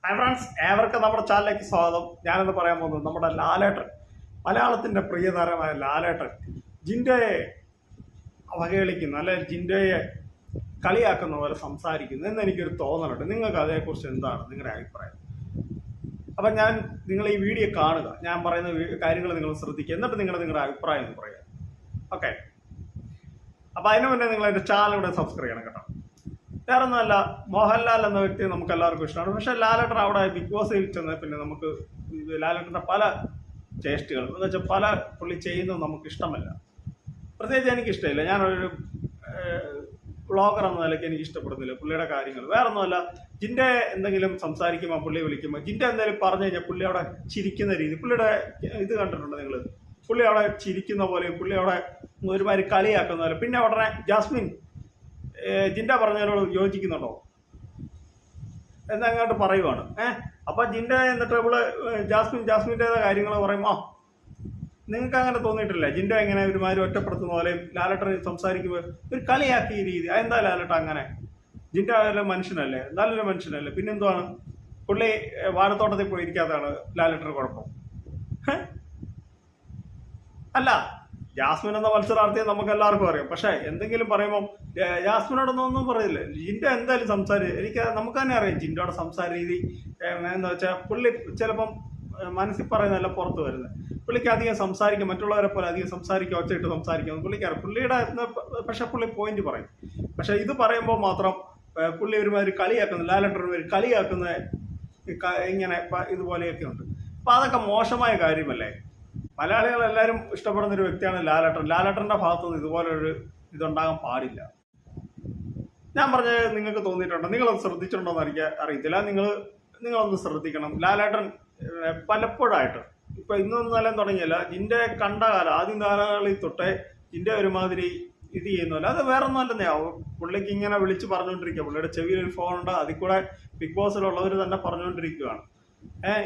Hi friends, ഏവർക്കും നമ്മുടെ ചാനലിലേക്ക് സ്വാഗതം. ഞാനെന്ന് പറയാൻ പോകുന്നത് നമ്മുടെ ലാലേട്ടൻ, മലയാളത്തിന്റെ പ്രിയതാരമായ ലാലേട്ടൻ ജിൻഡോയെ അവഹേളിക്കുന്നു, അല്ലെ ജിൻഡോയെ കളിയാക്കുന്ന പോലെ സംസാരിക്കുന്നു എന്ന് എനിക്കൊരു തോന്നലുണ്ട്. നിങ്ങൾക്ക് അതേക്കുറിച്ച് എന്താണ് നിങ്ങളുടെ അഭിപ്രായം? അപ്പം നിങ്ങൾ ഈ വീഡിയോ കാണുക, ഞാൻ പറയുന്ന കാര്യങ്ങൾ നിങ്ങൾ ശ്രദ്ധിക്കുക, എന്നിട്ട് നിങ്ങളുടെ അഭിപ്രായം എന്ന് പറയുക. ഓക്കെ, അപ്പം അതിനു മുന്നേ നിങ്ങൾ എൻ്റെ ചാനൽ ഇവിടെ സബ്സ്ക്രൈബ് ചെയ്യണം കേട്ടോ. വേറെ ഒന്നുമല്ല, മോഹൻലാൽ എന്ന വ്യക്തി നമുക്ക് എല്ലാവർക്കും ഇഷ്ടമാണ്. പക്ഷെ ലാലേട്ടൻ അവിടെ ബിഗ് ബോസിൽ ചെന്ന പിന്നെ നമുക്ക് ലാലേട്ടൻ്റെ പല ചേഷ്ടുകൾ എന്ന് വെച്ചാൽ പല പുള്ളി ചെയ്യുന്നത് നമുക്ക് ഇഷ്ടമല്ല. പ്രത്യേകിച്ച് എനിക്ക് ഇഷ്ടമില്ല. ഞാനൊരു വ്ളോഗർ എന്ന നിലയ്ക്ക് എനിക്ക് ഇഷ്ടപ്പെടുന്നില്ല പുള്ളിയുടെ കാര്യങ്ങൾ. വേറെ ഒന്നുമല്ല, ജിൻ്റെ എന്തെങ്കിലും സംസാരിക്കുമ്പോൾ പുള്ളി വിളിക്കുമ്പോൾ ജിൻ്റെ എന്തെങ്കിലും പറഞ്ഞു കഴിഞ്ഞാൽ പുള്ളി അവിടെ ചിരിക്കുന്ന രീതി, പുള്ളിയുടെ ഇത് കണ്ടിട്ടുണ്ട് നിങ്ങൾ? പുള്ളി അവിടെ ചിരിക്കുന്ന പോലെയും പുള്ളി അവിടെ ഒരുമാതിരി കളിയാക്കുന്ന പോലെ. പിന്നെ ഉടനെ ജാസ്മിൻ ജിൻഡ പറഞ്ഞതിനോട് യോജിക്കുന്നുണ്ടോ എന്നങ്ങോട്ട് പറയുവാണ്. അപ്പൊ ജിൻഡ എന്നിട്ട് ഇവള് ജാസ്മിൻ്റെതായ കാര്യങ്ങൾ പറയുമ്പോ നിങ്ങൾക്ക് അങ്ങനെ തോന്നിയിട്ടില്ല? ജിൻഡ ഇങ്ങനെ ഒരുമാതിരി ഒറ്റപ്പെടുത്തുന്ന പോലെയും ലാലേട്ടൻ സംസാരിക്കുമ്പോൾ ഒരു കളിയാക്കിയ രീതി. അതെന്താ ലാലേട്ടൻ അങ്ങനെ? ജിൻഡ മനുഷ്യനല്ലേ, നല്ലൊരു മനുഷ്യനല്ലേ, പിന്നെന്താണ് പുള്ളി വാഴത്തോട്ടത്തിൽ പോയിരിക്കാത്തതാണ് ലാലേട്ടന് കുഴപ്പം? അല്ല, ജാസ്മിൻ എന്ന മത്സരാർത്ഥിയെ നമുക്ക് എല്ലാവർക്കും അറിയാം. പക്ഷെ എന്തെങ്കിലും പറയുമ്പോൾ ജാസ്മിനോടൊന്നും പറയില്ല. ജിൻഡ എന്തായാലും നമുക്ക് തന്നെ അറിയാം ജിൻഡോയുടെ സംസാര രീതി എന്ന് വെച്ചാൽ പുള്ളി ചിലപ്പം മനസ്സിൽ പറയുന്നതല്ല പുറത്ത് വരുന്നത്. പുള്ളിക്ക് അധികം സംസാരിക്കും, മറ്റുള്ളവരെ പോലെ അധികം സംസാരിക്കുക, ഒച്ചയിട്ട് സംസാരിക്കും പുള്ളിക്കറിയാം. പുള്ളിയുടെ പക്ഷെ പുള്ളി പോയിന്റ് പറയും. പക്ഷെ ഇത് പറയുമ്പോൾ മാത്രം പുള്ളി ഒരുമാതിരി കളിയാക്കുന്ന, ലാലേട്ടൻ ഒരുമാതിരി കളിയാക്കുന്ന ഇങ്ങനെ ഇതുപോലെയൊക്കെ ഉണ്ട്. അപ്പം അതൊക്കെ മോശമായ കാര്യമല്ലേ? മലയാളികൾ എല്ലാവരും ഇഷ്ടപ്പെടുന്ന ഒരു വ്യക്തിയാണ് ലാലേട്ടൻ. ലാലേട്ടൻ്റെ ഭാഗത്തുനിന്ന് ഇതുപോലൊരു ഇതുണ്ടാകാൻ പാടില്ല. ഞാൻ പറഞ്ഞത് നിങ്ങൾക്ക് തോന്നിയിട്ടുണ്ടോ? നിങ്ങളത് ശ്രദ്ധിച്ചിട്ടുണ്ടോ എന്ന് എനിക്ക് അറിയത്തില്ല. നിങ്ങളൊന്ന് ശ്രദ്ധിക്കണം. ലാലേട്ടൻ പലപ്പോഴായിട്ട്, ഇപ്പൊ ഇന്നൊന്നും നിലം തുടങ്ങിയല്ല, ജിൻ്റെ കണ്ട കാലം ആദ്യം കാലങ്ങളിൽ തൊട്ടേ ജിൻ്റെ ഒരുമാതിരി ഇത് ചെയ്യുന്നല്ല. അത് വേറെ ഒന്നും അല്ലെന്നേ. പുള്ളിക്ക് ഇങ്ങനെ വിളിച്ച് പറഞ്ഞുകൊണ്ടിരിക്കുക. പുള്ളിയുടെ ചെവിയിൽ ഒരു ഫോൺ ഉണ്ട്, അതിൽ കൂടെ ബിഗ് ബോസിലുള്ളവർ തന്നെ പറഞ്ഞുകൊണ്ടിരിക്കുകയാണ്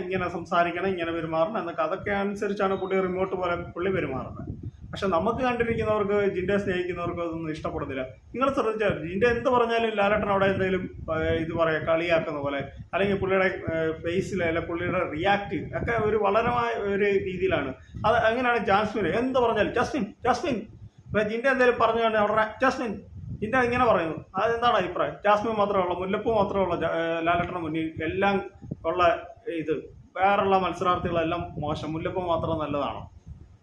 ഇങ്ങനെ സംസാരിക്കണം, ഇങ്ങനെ പെരുമാറണം എന്നൊക്കെ. അതൊക്കെ അനുസരിച്ചാണ് പുള്ളി റിമോട്ട് പോലെ പുള്ളി പെരുമാറുന്നത്. പക്ഷെ നമുക്ക് കണ്ടിരിക്കുന്നവർക്ക്, ജിൻഡെ സ്നേഹിക്കുന്നവർക്ക് അതൊന്നും ഇഷ്ടപ്പെടുന്നില്ല. നിങ്ങൾ ശ്രദ്ധിച്ചാൽ ജിൻഡെ എന്ത് പറഞ്ഞാലും ലാലേട്ടൻ അവിടെ എന്തെങ്കിലും ഇത് പറയാം, കളിയാക്കുന്ന പോലെ, അല്ലെങ്കിൽ പുള്ളിയുടെ ഫേസിൽ അല്ലെ പുള്ളിയുടെ റിയാക്ട് ഒക്കെ ഒരു വളരമായ ഒരു രീതിയിലാണ്. അത് അങ്ങനെയാണ് ജാസ്മിൻ എന്ത് പറഞ്ഞാലും ജാസ്മിൻ ജിൻഡെ എന്തെങ്കിലും പറഞ്ഞു കഴിഞ്ഞാൽ ഉടനെ ജാസ്മിൻ ജിൻഡെ ഇങ്ങനെ പറയുന്നു. അതെന്താണ് അഭിപ്രായം? ജാസ്മിൻ മാത്രമേ ഉള്ളൂ, മുല്ലപ്പൂ മാത്രമേ ഉള്ളൂ ലാലേട്ടന് മുന്നിൽ എല്ലാം ഉള്ള ഇത്? വേറുള്ള മത്സരാർത്ഥികളെല്ലാം മോശം, മുല്ലപ്പൂ മാത്രം നല്ലതാണോ?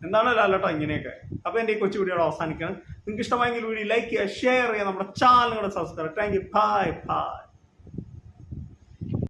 എന്താണ് ലാലേട്ടൻ ഇങ്ങനെയൊക്കെ? അപ്പോൾ എൻ്റെ ഈ കൊച്ചു വീഡിയോയുടെ അവസാനിക്കണം. നിങ്ങൾക്ക് ഇഷ്ടമായെങ്കിൽ വീഡിയോ ലൈക്ക് ചെയ്യുക, ഷെയർ ചെയ്യുക, നമ്മുടെ ചാനലുകളെ സബ്സ്ക്രൈബ്. Thank you. ബൈ.